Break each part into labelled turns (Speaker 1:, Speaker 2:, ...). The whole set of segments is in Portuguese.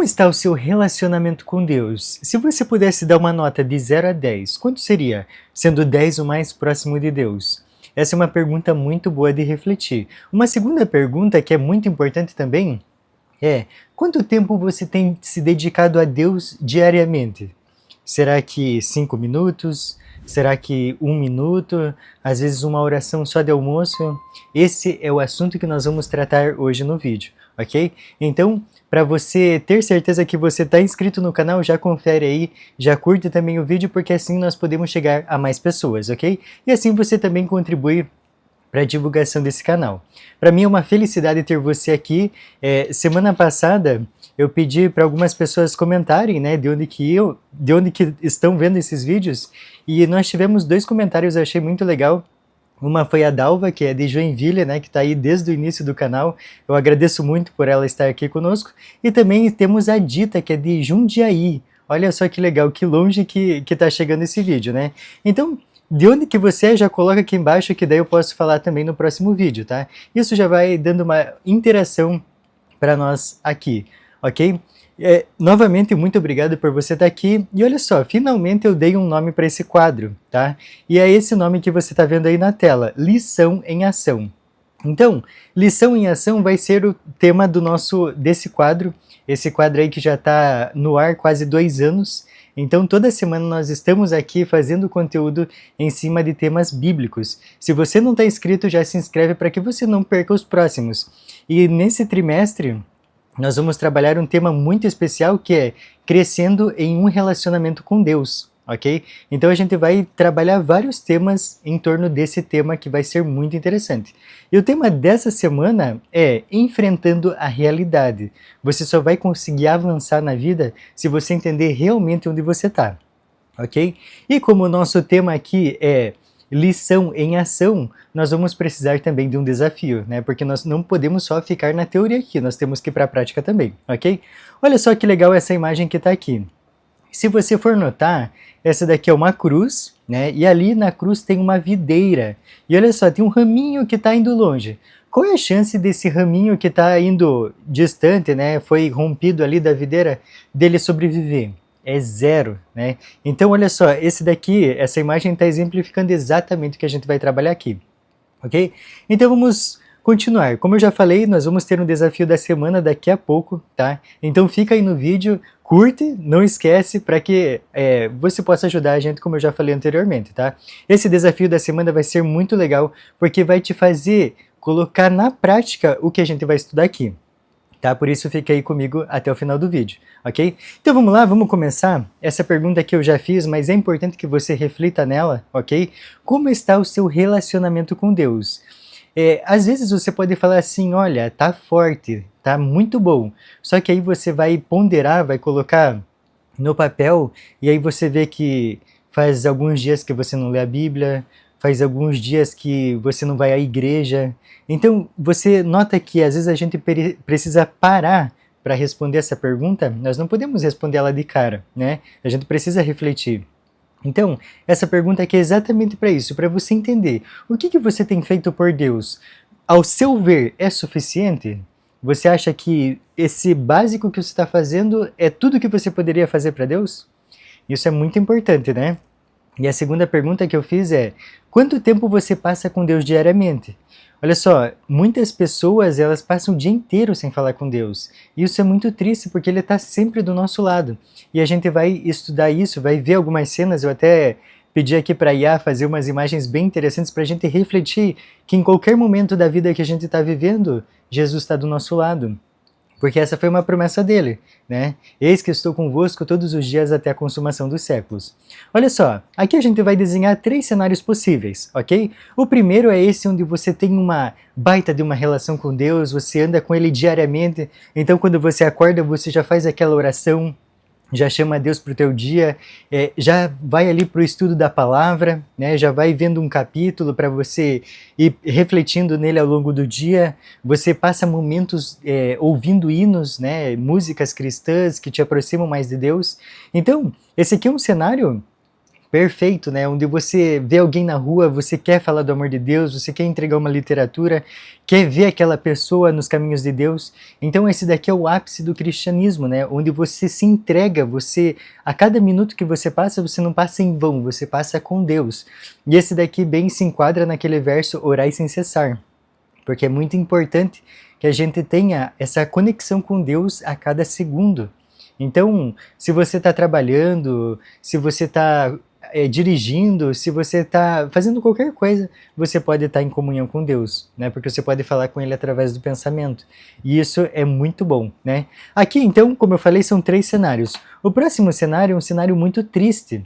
Speaker 1: está o seu relacionamento com Deus? Se você pudesse dar uma nota de 0 a 10, quanto seria? Sendo 10 o mais próximo de Deus? Essa é uma pergunta muito boa de refletir. Uma segunda pergunta que é muito importante também é: quanto tempo você tem se dedicado a Deus diariamente? Será que 5 minutos? Será que 1 minuto? Às vezes uma oração só de almoço? Esse é o assunto que nós vamos tratar hoje no vídeo, ok? Então, para você ter certeza que você está inscrito no canal, já confere aí, já curte também o vídeo, porque assim nós podemos chegar a mais pessoas, ok? E assim você também contribui para a divulgação desse canal. Para mim é uma felicidade ter você aqui. Semana passada eu pedi para algumas pessoas comentarem, né, de onde que estão vendo esses vídeos, e nós tivemos 2 comentários, eu achei muito legal. Uma foi a Dalva, que é de Joinville, né, que está aí desde o início do canal. Eu agradeço muito por ela estar aqui conosco. E também temos a Dita, que é de Jundiaí. Olha só que legal, que longe que está chegando esse vídeo, né? Então, de onde que você é, já coloca aqui embaixo, que daí eu posso falar também no próximo vídeo, tá? Isso já vai dando uma interação para nós aqui, ok? Novamente, muito obrigado por você estar aqui. E olha só, finalmente eu dei um nome para esse quadro, tá? E é esse nome que você está vendo aí na tela, Lição em Ação. Então, Lição em Ação vai ser o tema desse quadro, esse quadro aí que já está no ar quase 2 anos. Então, toda semana nós estamos aqui fazendo conteúdo em cima de temas bíblicos. Se você não está inscrito, já se inscreve para que você não perca os próximos. E nesse trimestre, nós vamos trabalhar um tema muito especial, que é crescendo em um relacionamento com Deus, ok? Então a gente vai trabalhar vários temas em torno desse tema, que vai ser muito interessante. E o tema dessa semana é enfrentando a realidade. Você só vai conseguir avançar na vida se você entender realmente onde você está, ok? E como o nosso tema aqui é lição em ação, nós vamos precisar também de um desafio, né? Porque nós não podemos só ficar na teoria aqui, nós temos que ir para a prática também, ok? Olha só que legal essa imagem que está aqui. Se você for notar, essa daqui é uma cruz, né? E ali na cruz tem uma videira. E olha só, tem um raminho que está indo longe. Qual é a chance desse raminho que está indo distante, né? Foi rompido ali da videira, dele sobreviver? É 0, né? Então, olha só, essa imagem está exemplificando exatamente o que a gente vai trabalhar aqui, ok? Então, vamos continuar. Como eu já falei, nós vamos ter um desafio da semana daqui a pouco, tá? Então, fica aí no vídeo, curte, não esquece, para que você possa ajudar a gente, como eu já falei anteriormente, tá? Esse desafio da semana vai ser muito legal, porque vai te fazer colocar na prática o que a gente vai estudar aqui. Tá? Por isso fica aí comigo até o final do vídeo, ok? Então vamos lá, vamos começar? Essa pergunta que eu já fiz, mas é importante que você reflita nela, ok? Como está o seu relacionamento com Deus? Às vezes você pode falar assim, olha, tá forte, tá muito bom, só que aí você vai ponderar, vai colocar no papel, e aí você vê que faz alguns dias que você não lê a Bíblia, faz alguns dias que você não vai à igreja. Então, você nota que às vezes a gente precisa parar para responder essa pergunta. Nós não podemos responder ela de cara, né? A gente precisa refletir. Então, essa pergunta aqui é exatamente para isso, para você entender o que você tem feito por Deus. Ao seu ver, é suficiente? Você acha que esse básico que você está fazendo é tudo que você poderia fazer para Deus? Isso é muito importante, né? E a segunda pergunta que eu fiz é: quanto tempo você passa com Deus diariamente? Olha só, muitas pessoas elas passam o dia inteiro sem falar com Deus. E isso é muito triste, porque Ele está sempre do nosso lado. E a gente vai estudar isso, vai ver algumas cenas. Eu até pedi aqui para a IA fazer umas imagens bem interessantes para a gente refletir que em qualquer momento da vida que a gente está vivendo, Jesus está do nosso lado. Porque essa foi uma promessa dele, né? Eis que estou convosco todos os dias até a consumação dos séculos. Olha só, aqui a gente vai desenhar 3 cenários possíveis, ok? O primeiro é esse onde você tem uma baita de uma relação com Deus, você anda com Ele diariamente, então quando você acorda você já faz aquela oração, já chama Deus para o teu dia, já vai ali para o estudo da palavra, né? Já vai vendo um capítulo para você ir refletindo nele ao longo do dia, você passa momentos ouvindo hinos, né? Músicas cristãs que te aproximam mais de Deus. Então, esse aqui é um cenário perfeito, né? Onde você vê alguém na rua, você quer falar do amor de Deus, você quer entregar uma literatura, quer ver aquela pessoa nos caminhos de Deus. Então esse daqui é o ápice do cristianismo, né? Onde você se entrega, você a cada minuto que você não passa em vão, você passa com Deus. E esse daqui bem se enquadra naquele verso orai sem cessar, porque é muito importante que a gente tenha essa conexão com Deus a cada segundo. Então, se você está trabalhando, se você está dirigindo, se você está fazendo qualquer coisa, você pode estar em comunhão com Deus, né? Porque você pode falar com Ele através do pensamento. E isso é muito bom, né? Aqui, então, como eu falei, são 3 cenários. O próximo cenário é um cenário muito triste.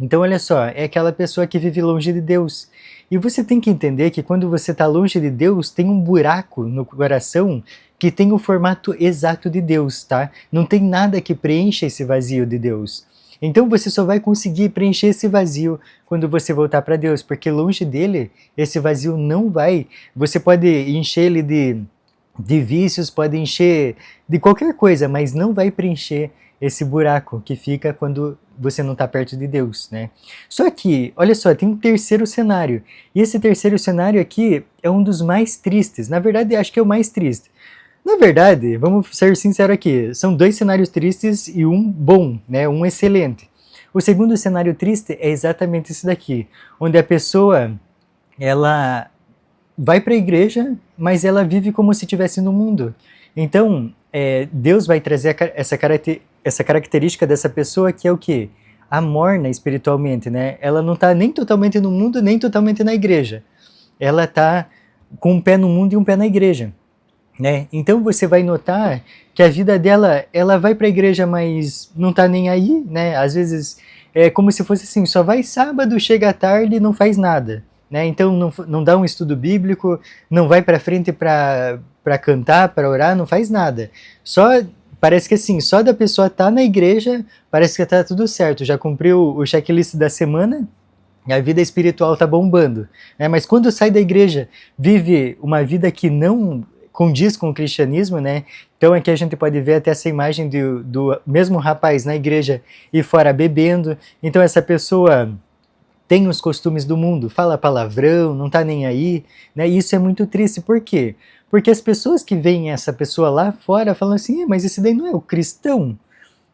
Speaker 1: Então, olha só, é aquela pessoa que vive longe de Deus. E você tem que entender que quando você está longe de Deus, tem um buraco no coração que tem o formato exato de Deus, tá? Não tem nada que preencha esse vazio de Deus. Então você só vai conseguir preencher esse vazio quando você voltar para Deus, porque longe dele, esse vazio não vai. Você pode encher ele de vícios, pode encher de qualquer coisa, mas não vai preencher esse buraco que fica quando você não está perto de Deus, né? Só que, olha só, tem um terceiro cenário. E esse terceiro cenário aqui é um dos mais tristes. Na verdade, acho que é o mais triste. Na verdade, vamos ser sinceros aqui, são 2 cenários tristes e um bom, né? Um excelente. O segundo cenário triste é exatamente esse daqui, onde a pessoa, ela vai para a igreja, mas ela vive como se estivesse no mundo. Então, Deus vai trazer essa característica dessa pessoa que é o quê? A morna espiritualmente, né? Ela não está nem totalmente no mundo, nem totalmente na igreja. Ela está com um pé no mundo e um pé na igreja. Né? Então você vai notar que a vida dela, ela vai para a igreja, mas não tá nem aí, né? Às vezes é como se fosse assim, só vai sábado, chega à tarde e não faz nada, né? Então não dá um estudo bíblico, não vai para frente para cantar, para orar, não faz nada. Só parece que assim, só da pessoa estar na igreja, parece que tá tudo certo, já cumpriu o checklist da semana. A vida espiritual tá bombando, né? Mas quando sai da igreja, vive uma vida que não condiz com o cristianismo, né? Então aqui a gente pode ver até essa imagem do mesmo rapaz na igreja e fora bebendo. Então essa pessoa tem os costumes do mundo, fala palavrão, não tá nem aí, né? E isso é muito triste. Por quê? Porque as pessoas que veem essa pessoa lá fora falam assim, mas esse daí não é o cristão?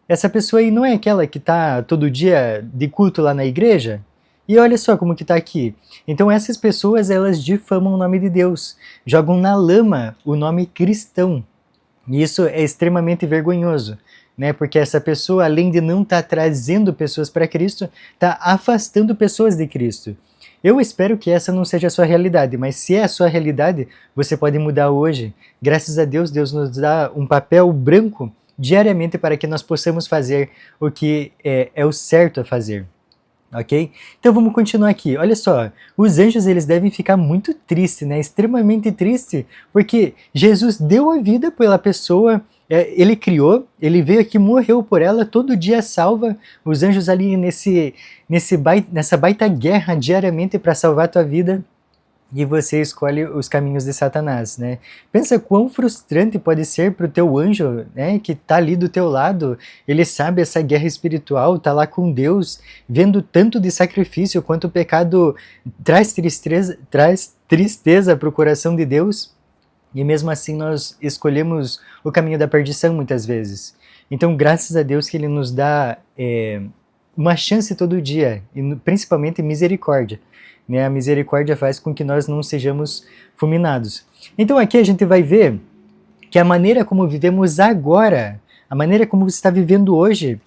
Speaker 1: Essa pessoa aí não é aquela que tá todo dia de culto lá na igreja? E olha só como que está aqui. Então essas pessoas, elas difamam o nome de Deus, jogam na lama o nome cristão. E isso é extremamente vergonhoso, né? Porque essa pessoa, além de não estar trazendo pessoas para Cristo, está afastando pessoas de Cristo. Eu espero que essa não seja a sua realidade, mas se é a sua realidade, você pode mudar hoje. Graças a Deus, Deus nos dá um papel branco diariamente para que nós possamos fazer o que é o certo a fazer. Ok? Então vamos continuar aqui. Olha só, os anjos eles devem ficar muito tristes, né? Extremamente tristes, porque Jesus deu a vida pela pessoa, ele criou, ele veio aqui, morreu por ela, todo dia salva os anjos ali nessa baita guerra diariamente para salvar a tua vida. E você escolhe os caminhos de Satanás, né? Pensa quão frustrante pode ser para o teu anjo, né, que está ali do teu lado, ele sabe essa guerra espiritual, está lá com Deus, vendo tanto de sacrifício quanto o pecado traz tristeza para o coração de Deus, e mesmo assim nós escolhemos o caminho da perdição muitas vezes. Então, graças a Deus que Ele nos dá uma chance todo dia, e principalmente misericórdia. Né, a misericórdia faz com que nós não sejamos fulminados. Então aqui a gente vai ver que a maneira como vivemos agora, a maneira como você está vivendo hoje,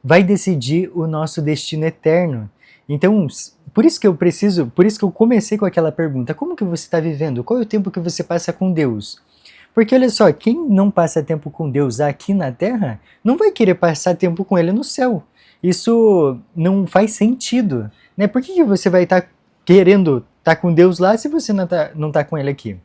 Speaker 1: vai decidir o nosso destino eterno. Então, por isso que eu comecei com aquela pergunta, como que você está vivendo? Qual é o tempo que você passa com Deus? Porque olha só, quem não passa tempo com Deus aqui na Terra, não vai querer passar tempo com Ele no céu. Isso não faz sentido, né? Por que você vai estar querendo estar com Deus lá se você não tá com Ele aqui?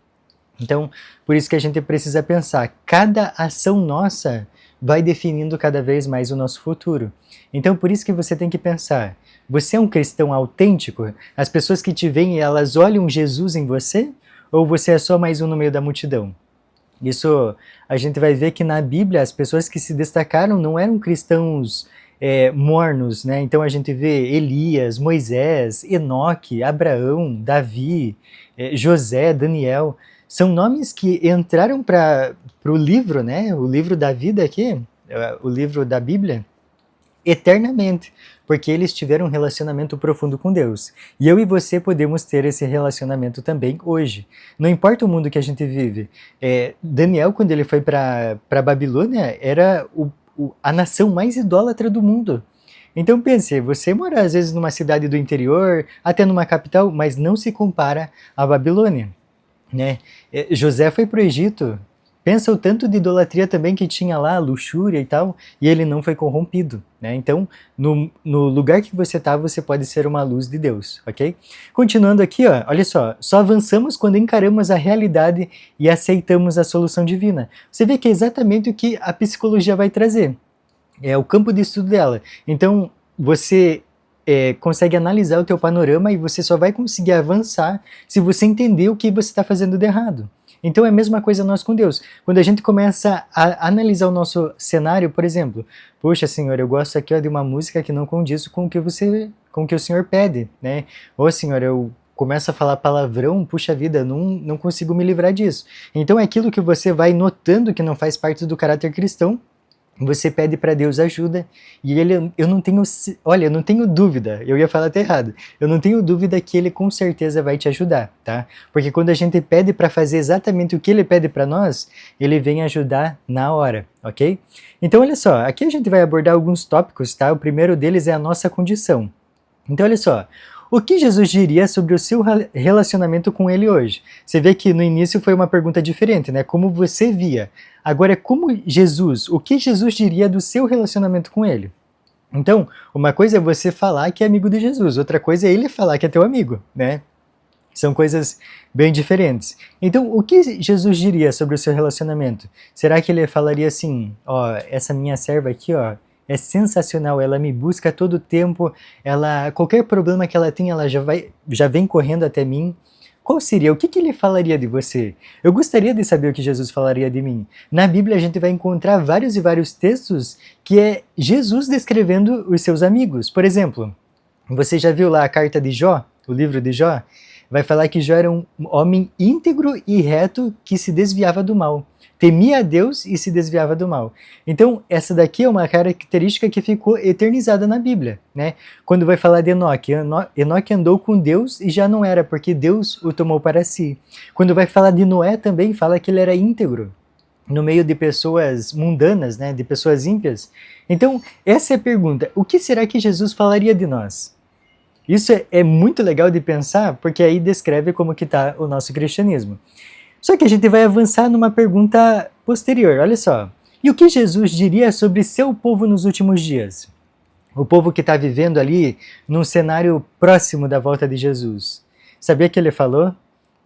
Speaker 1: Então, por isso que a gente precisa pensar, cada ação nossa vai definindo cada vez mais o nosso futuro. Então, por isso que você tem que pensar, você é um cristão autêntico? As pessoas que te veem, elas olham Jesus em você? Ou você é só mais um no meio da multidão? Isso a gente vai ver que na Bíblia as pessoas que se destacaram não eram cristãos mornos, né? Então a gente vê Elias, Moisés, Enoque, Abraão, Davi, José, Daniel. São nomes que entraram para o livro, né? O livro da vida aqui, o livro da Bíblia, eternamente, porque eles tiveram um relacionamento profundo com Deus. E eu e você podemos ter esse relacionamento também hoje. Não importa o mundo que a gente vive. Daniel, quando ele foi para a Babilônia, era a nação mais idólatra do mundo. Então pense, você mora às vezes numa cidade do interior, até numa capital, mas não se compara à Babilônia, né? José foi para o Egito. Pensa o tanto de idolatria também que tinha lá, luxúria e tal, e ele não foi corrompido, né? Então, no lugar que você está, você pode ser uma luz de Deus, ok? Continuando aqui, ó, olha só avançamos quando encaramos a realidade e aceitamos a solução divina. Você vê que é exatamente o que a psicologia vai trazer, é o campo de estudo dela. Então, você consegue analisar o teu panorama e você só vai conseguir avançar se você entender o que você está fazendo de errado. Então é a mesma coisa nós com Deus. Quando a gente começa a analisar o nosso cenário, por exemplo, poxa, Senhor, eu gosto aqui de uma música que não condiz com o que o Senhor pede, né? Ô, Senhor, eu começo a falar palavrão, puxa vida, não consigo me livrar disso. Então é aquilo que você vai notando que não faz parte do caráter cristão. Você pede para Deus ajuda e eu não tenho dúvida, eu ia falar até errado, eu não tenho dúvida que ele com certeza vai te ajudar, tá? Porque quando a gente pede para fazer exatamente o que ele pede para nós, ele vem ajudar na hora, ok? Então olha só, aqui a gente vai abordar alguns tópicos, tá? O primeiro deles é a nossa condição. Então olha só, o que Jesus diria sobre o seu relacionamento com ele hoje? Você vê que no início foi uma pergunta diferente, né? Como você via. Agora, o que Jesus diria do seu relacionamento com ele? Então, uma coisa é você falar que é amigo de Jesus, outra coisa é ele falar que é teu amigo, né? São coisas bem diferentes. Então, o que Jesus diria sobre o seu relacionamento? Será que ele falaria assim, ó, essa minha serva aqui, ó, é sensacional, ela me busca a todo tempo, qualquer problema que ela tem, ela já vem correndo até mim. Qual seria? O que ele falaria de você? Eu gostaria de saber o que Jesus falaria de mim. Na Bíblia a gente vai encontrar vários e vários textos que é Jesus descrevendo os seus amigos. Por exemplo, você já viu lá a carta de Jó, o livro de Jó? Vai falar que Jó era um homem íntegro e reto que se desviava do mal. Temia a Deus e se desviava do mal. Então, essa daqui é uma característica que ficou eternizada na Bíblia, né? Quando vai falar de Enoque, Enoque andou com Deus e já não era, porque Deus o tomou para si. Quando vai falar de Noé também, fala que ele era íntegro, no meio de pessoas mundanas, né? De pessoas ímpias. Então, essa é a pergunta. O que será que Jesus falaria de nós? Isso é muito legal de pensar, porque aí descreve como que está o nosso cristianismo. Só que a gente vai avançar numa pergunta posterior, olha só. E o que Jesus diria sobre seu povo nos últimos dias? O povo que está vivendo ali num cenário próximo da volta de Jesus. Sabia que ele falou?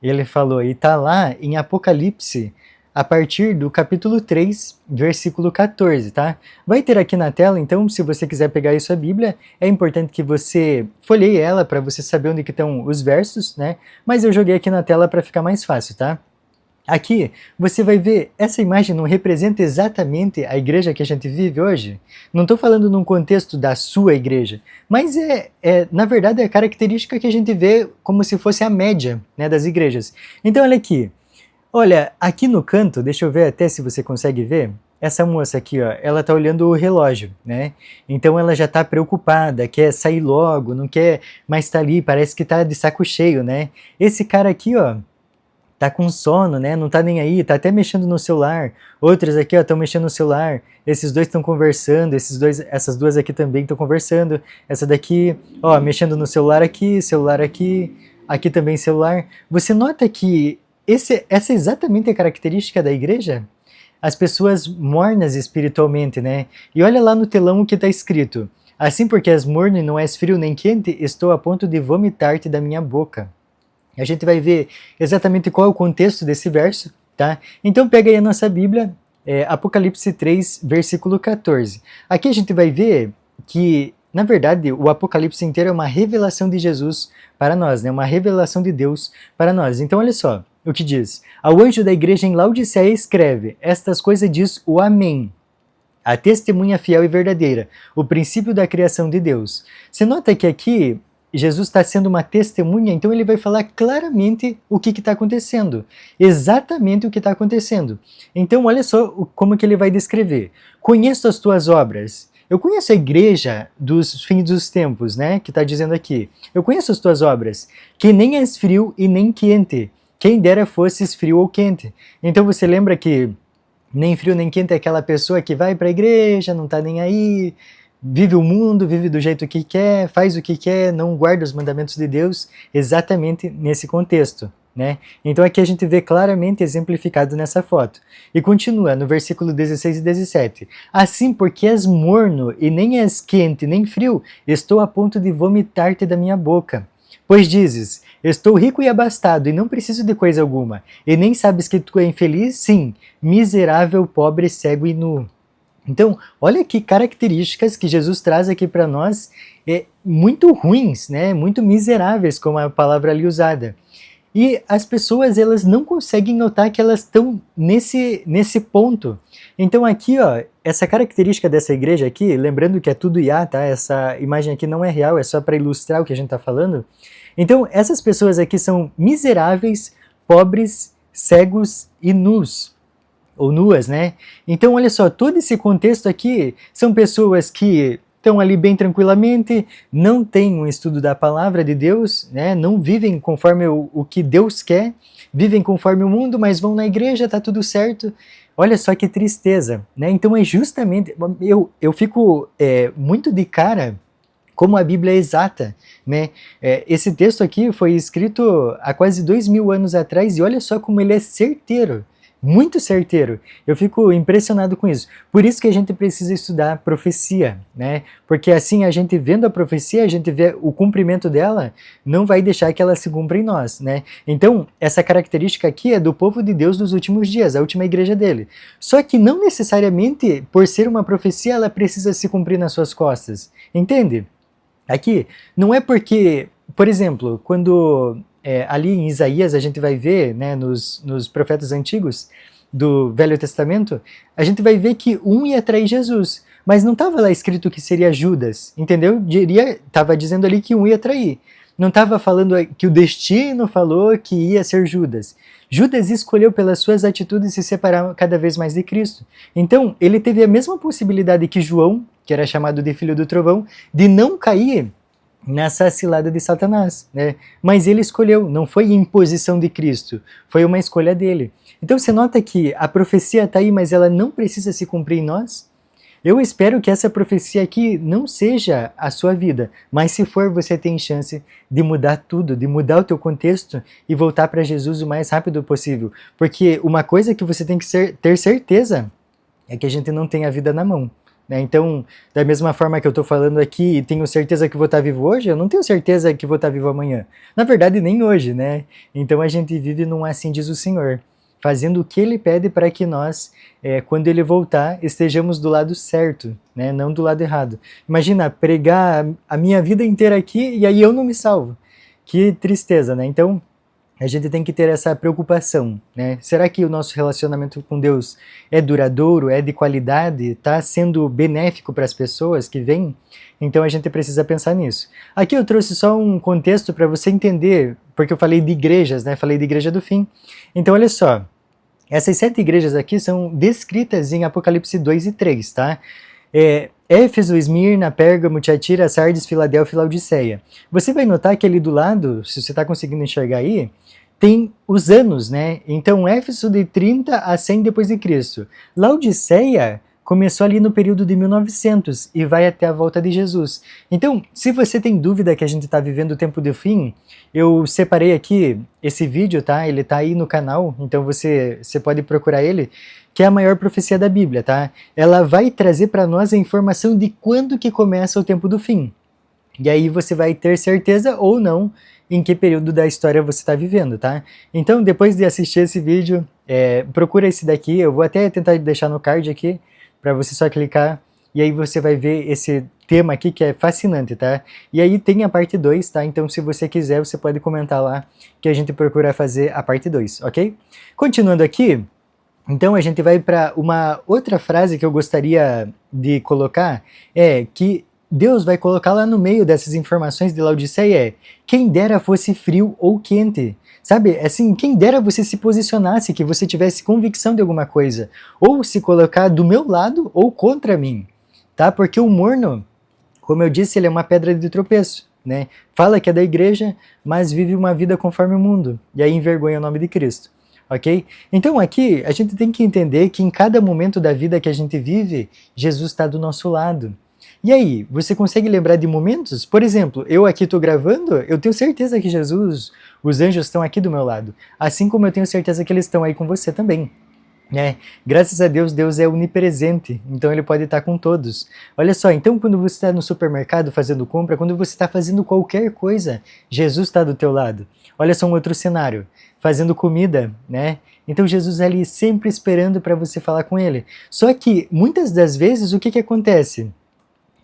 Speaker 1: Ele falou, e está lá em Apocalipse, a partir do capítulo 3, versículo 14, tá? Vai ter aqui na tela, então, se você quiser pegar isso a Bíblia, é importante que você folheie ela para você saber onde que estão os versos, né? Mas eu joguei aqui na tela para ficar mais fácil, tá? Aqui, você vai ver, essa imagem não representa exatamente a igreja que a gente vive hoje? Não estou falando num contexto da sua igreja, mas na verdade, é a característica que a gente vê como se fosse a média, né, das igrejas. Então, olha aqui. Olha, aqui no canto, deixa eu ver até se você consegue ver, essa moça aqui, ó, ela tá olhando o relógio, né? Então ela já tá preocupada, quer sair logo, não quer mais estar ali, parece que tá de saco cheio, né? Esse cara aqui, ó, tá com sono, né? Não tá nem aí, tá até mexendo no celular. Outros aqui, ó, estão mexendo no celular. Esses dois estão conversando, essas duas aqui também estão conversando. Essa daqui, ó, mexendo no celular aqui também celular. Você nota que essa é exatamente a característica da igreja? As pessoas mornas espiritualmente, né? E olha lá no telão o que está escrito. Assim porque és morno e não és frio nem quente, estou a ponto de vomitar-te da minha boca. A gente vai ver exatamente qual é o contexto desse verso, tá? Então pega aí a nossa Bíblia, Apocalipse 3, versículo 14. Aqui a gente vai ver que, na verdade, o Apocalipse inteiro é uma revelação de Jesus para nós, né? Uma revelação de Deus para nós. Então olha só, o que diz: ao anjo da igreja em Laodiceia escreve: estas coisas diz o Amém, a testemunha fiel e verdadeira, o princípio da criação de Deus. Você nota que aqui Jesus está sendo uma testemunha, então ele vai falar claramente o que está acontecendo, exatamente o que está acontecendo. Então olha só como que ele vai descrever. Conheço as tuas obras. Eu conheço a igreja dos fins dos tempos, né, que está dizendo aqui. Eu conheço as tuas obras, que nem és frio e nem quente. Quem dera fosses frio ou quente. Então você lembra que nem frio nem quente é aquela pessoa que vai para a igreja, não está nem aí, vive o mundo, vive do jeito que quer, faz o que quer, não guarda os mandamentos de Deus, exatamente nesse contexto, né? Então aqui a gente vê claramente exemplificado nessa foto. E continua no versículo 16 e 17. Assim, porque és morno e nem és quente nem frio, estou a ponto de vomitar-te da minha boca. Pois dizes, estou rico e abastado e não preciso de coisa alguma, e nem sabes que tu é infeliz? Sim, miserável, pobre, cego e nu. Então, olha que características que Jesus traz aqui para nós, muito ruins, né? Muito miseráveis, como a palavra ali usada. E as pessoas, elas não conseguem notar que elas estão nesse ponto. Então aqui, ó, essa característica dessa igreja aqui, lembrando que é tudo IA, tá? Essa imagem aqui não é real, é só para ilustrar o que a gente está falando. Então, essas pessoas aqui são miseráveis, pobres, cegos e nus. Ou nuas, né? Então, olha só, todo esse contexto aqui são pessoas que estão ali bem tranquilamente, não têm um estudo da palavra de Deus, né? Não vivem conforme o que Deus quer, vivem conforme o mundo, mas vão na igreja, tá tudo certo. Olha só que tristeza, né? Então é justamente, eu fico muito de cara como a Bíblia é exata, né? Esse texto aqui foi escrito há quase 2000 anos atrás e olha só como ele é certeiro. Muito certeiro. Eu fico impressionado com isso. Por isso que a gente precisa estudar profecia, né? Porque assim, a gente vendo a profecia, a gente vê o cumprimento dela, não vai deixar que ela se cumpra em nós, né? Então, essa característica aqui é do povo de Deus dos últimos dias, a última igreja dele. Só que não necessariamente, por ser uma profecia, ela precisa se cumprir nas suas costas. Entende? Aqui, não é porque, por exemplo, quando ali em Isaías a gente vai ver, né, nos profetas antigos do Velho Testamento, a gente vai ver que um ia trair Jesus, mas não estava lá escrito que seria Judas, entendeu? Estava dizendo ali que um ia trair. Não estava falando que o destino falou que ia ser Judas. Judas escolheu pelas suas atitudes se separar cada vez mais de Cristo. Então, ele teve a mesma possibilidade que João, que era chamado de filho do trovão, de não cair nessa cilada de Satanás, né? Mas ele escolheu, não foi imposição de Cristo, foi uma escolha dele. Então você nota que a profecia está aí, mas ela não precisa se cumprir em nós? Eu espero que essa profecia aqui não seja a sua vida, mas se for, você tem chance de mudar tudo, de mudar o teu contexto e voltar para Jesus o mais rápido possível. Porque uma coisa que você tem que ter certeza é que a gente não tem a vida na mão. Então, da mesma forma que eu estou falando aqui e tenho certeza que vou estar vivo hoje, eu não tenho certeza que vou estar vivo amanhã. Na verdade, nem hoje, né? Então a gente vive num assim diz o Senhor, fazendo o que Ele pede para que nós, quando Ele voltar, estejamos do lado certo, né? Não do lado errado. Imagina, pregar a minha vida inteira aqui e aí eu não me salvo. Que tristeza, né? Então, a gente tem que ter essa preocupação, né? Será que o nosso relacionamento com Deus é duradouro, é de qualidade, está sendo benéfico para as pessoas que vêm? Então a gente precisa pensar nisso. Aqui eu trouxe só um contexto para você entender, porque eu falei de igrejas, né? Falei de igreja do fim. Então olha só, essas 7 igrejas aqui são descritas em Apocalipse 2 e 3, tá? Éfeso, Esmirna, Pérgamo, Tiatira, Sardes, Filadélfia e Laodiceia. Você vai notar que ali do lado, se você está conseguindo enxergar aí, tem os anos, né? Então, Éfeso de 30 a 100 depois de Cristo. Laodiceia começou ali no período de 1900 e vai até a volta de Jesus. Então, se você tem dúvida que a gente está vivendo o tempo do fim, eu separei aqui esse vídeo, tá? Ele tá aí no canal, então você pode procurar ele, que é a maior profecia da Bíblia, tá? Ela vai trazer para nós a informação de quando que começa o tempo do fim. E aí você vai ter certeza ou não em que período da história você está vivendo, tá? Então, depois de assistir esse vídeo, procura esse daqui, eu vou até tentar deixar no card aqui, para você só clicar, e aí você vai ver esse tema aqui que é fascinante, tá? E aí tem a parte 2, tá? Então se você quiser, você pode comentar lá que a gente procura fazer a parte 2, ok? Continuando aqui, então a gente vai para uma outra frase que eu gostaria de colocar, é que Deus vai colocar lá no meio dessas informações de Laodiceia, quem dera fosse frio ou quente. Sabe, assim, quem dera você se posicionasse, que você tivesse convicção de alguma coisa, ou se colocar do meu lado ou contra mim, tá? Porque o morno, como eu disse, ele é uma pedra de tropeço, né? Fala que é da igreja, mas vive uma vida conforme o mundo, e aí envergonha o nome de Cristo, ok? Então aqui a gente tem que entender que em cada momento da vida que a gente vive, Jesus está do nosso lado. E aí, você consegue lembrar de momentos? Por exemplo, eu aqui estou gravando, eu tenho certeza que Jesus, os anjos estão aqui do meu lado, assim como eu tenho certeza que eles estão aí com você também. Graças a Deus, Deus é onipresente, então Ele pode estar com todos. Olha só, então quando você está no supermercado fazendo compra, quando você está fazendo qualquer coisa, Jesus está do teu lado. Olha só um outro cenário, fazendo comida, né? Então Jesus é ali sempre esperando para você falar com Ele. Só que, muitas das vezes, o que acontece?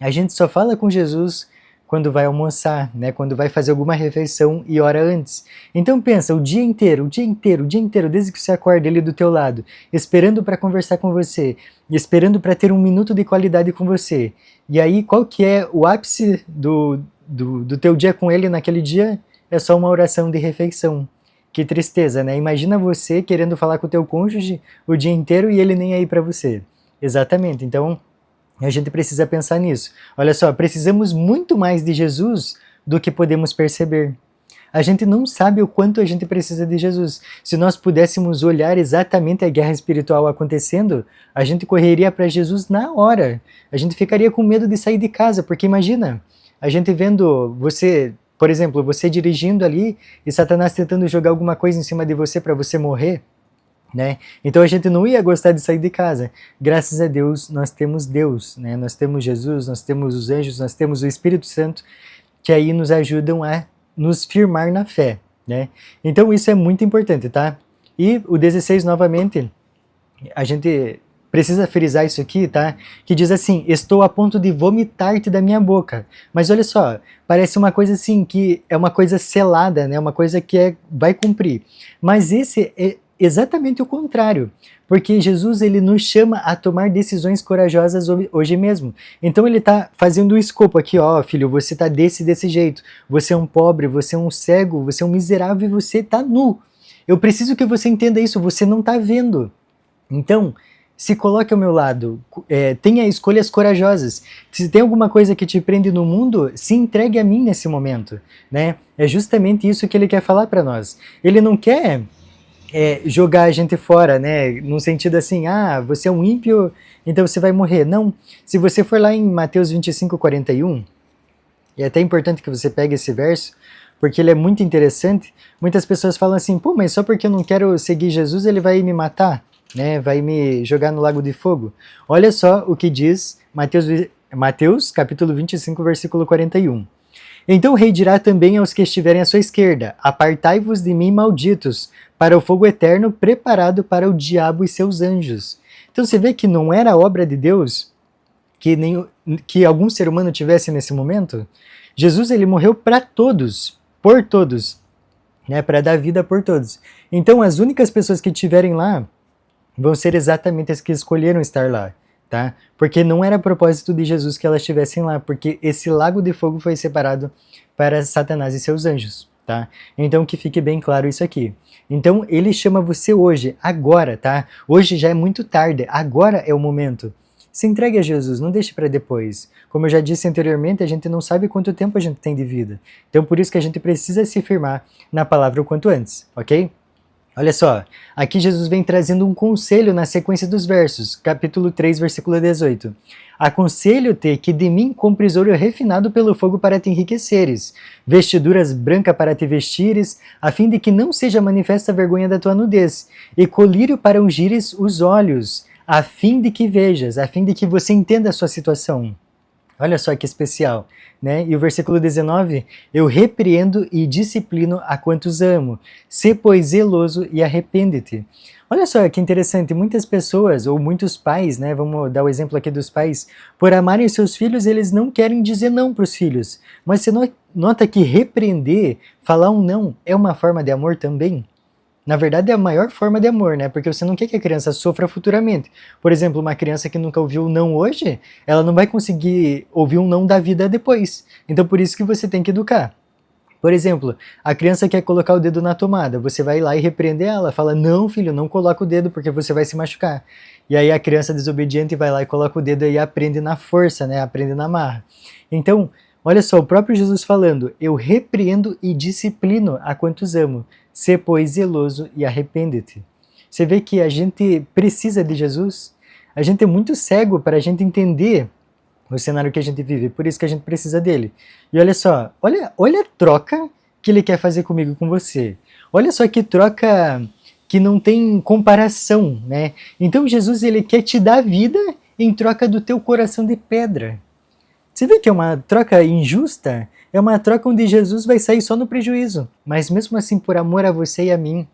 Speaker 1: A gente só fala com Jesus quando vai almoçar, né? Quando vai fazer alguma refeição e ora antes. Então pensa, o dia inteiro, desde que você acorda ele do teu lado, esperando para conversar com você, esperando para ter um minuto de qualidade com você. E aí, qual que é o ápice do teu dia com ele naquele dia? É só uma oração de refeição. Que tristeza, né? Imagina você querendo falar com o teu cônjuge o dia inteiro e ele nem aí para você. Exatamente, então a gente precisa pensar nisso. Olha só, precisamos muito mais de Jesus do que podemos perceber. A gente não sabe o quanto a gente precisa de Jesus. Se nós pudéssemos olhar exatamente a guerra espiritual acontecendo, a gente correria para Jesus na hora. A gente ficaria com medo de sair de casa, porque imagina, a gente vendo você, por exemplo, você dirigindo ali e Satanás tentando jogar alguma coisa em cima de você para você morrer. Né? Então a gente não ia gostar de sair de casa. Graças a Deus nós temos Deus, né? Nós temos Jesus, nós temos os anjos, nós temos o Espírito Santo, que aí nos ajudam a nos firmar na fé, né? Então isso é muito importante, tá? E o 16 novamente, a gente precisa frisar isso aqui, tá? Que diz assim, estou a ponto de vomitar-te da minha boca. Mas olha só, parece uma coisa assim, que é uma coisa selada, né? Uma coisa que vai cumprir. Mas esse é exatamente o contrário, porque Jesus ele nos chama a tomar decisões corajosas hoje mesmo. Então ele está fazendo o escopo aqui, ó, filho, você está desse jeito, você é um pobre, você é um cego, você é um miserável e você está nu. Eu preciso que você entenda isso, você não está vendo. Então, se coloque ao meu lado, tenha escolhas corajosas. Se tem alguma coisa que te prende no mundo, se entregue a mim nesse momento, né? É justamente isso que ele quer falar para nós. Ele não quer jogar a gente fora, né? No sentido assim, você é um ímpio, então você vai morrer. Não. Se você for lá em Mateus 25, 41, é até importante que você pegue esse verso, porque ele é muito interessante. Muitas pessoas falam assim, pô, mas só porque eu não quero seguir Jesus, ele vai me matar, né? Vai me jogar no lago de fogo. Olha só o que diz Mateus capítulo 25, versículo 41. Então o rei dirá também aos que estiverem à sua esquerda, apartai-vos de mim, malditos, para o fogo eterno preparado para o diabo e seus anjos. Então você vê que não era obra de Deus que algum ser humano tivesse nesse momento? Jesus ele morreu para todos, por todos, né, para dar vida por todos. Então as únicas pessoas que estiverem lá vão ser exatamente as que escolheram estar lá. Tá? Porque não era propósito de Jesus que elas estivessem lá, porque esse lago de fogo foi separado para Satanás e seus anjos, tá? Então que fique bem claro isso aqui. Então ele chama você hoje, agora, tá? Hoje já é muito tarde, agora é o momento. Se entregue a Jesus, não deixe para depois. Como eu já disse anteriormente, a gente não sabe quanto tempo a gente tem de vida. Então por isso que a gente precisa se firmar na palavra o quanto antes, ok? Olha só, aqui Jesus vem trazendo um conselho na sequência dos versos, capítulo 3, versículo 18. Aconselho-te que de mim compres ouro refinado pelo fogo para te enriqueceres, vestiduras brancas para te vestires, a fim de que não seja manifesta a vergonha da tua nudez, e colírio para ungires os olhos, a fim de que vejas, a fim de que você entenda a sua situação. Olha só que especial, né? E o versículo 19, eu repreendo e disciplino a quantos amo. Sê, pois, zeloso e arrepende-te. Olha só que interessante, muitas pessoas, ou muitos pais, né, vamos dar o exemplo aqui dos pais, por amarem seus filhos, eles não querem dizer não para os filhos. Mas você nota que repreender, falar um não, é uma forma de amor também? Na verdade, é a maior forma de amor, né? Porque você não quer que a criança sofra futuramente. Por exemplo, uma criança que nunca ouviu um não hoje, ela não vai conseguir ouvir um não da vida depois. Então, por isso que você tem que educar. Por exemplo, a criança quer colocar o dedo na tomada, você vai lá e repreende ela, fala, não filho, não coloca o dedo porque você vai se machucar. E aí a criança desobediente vai lá e coloca o dedo e aprende na força, né? Aprende na marra. Então, olha só, o próprio Jesus falando, eu repreendo e disciplino a quantos amo, sê pois zeloso e arrepende-te. Você vê que a gente precisa de Jesus, a gente é muito cego para a gente entender o cenário que a gente vive, por isso que a gente precisa dele. E olha só, olha a troca que ele quer fazer comigo e com você. Olha só que troca que não tem comparação, né? Então Jesus ele quer te dar vida em troca do teu coração de pedra. Você vê que é uma troca injusta? É uma troca onde Jesus vai sair só no prejuízo, mas mesmo assim por amor a você e a mim,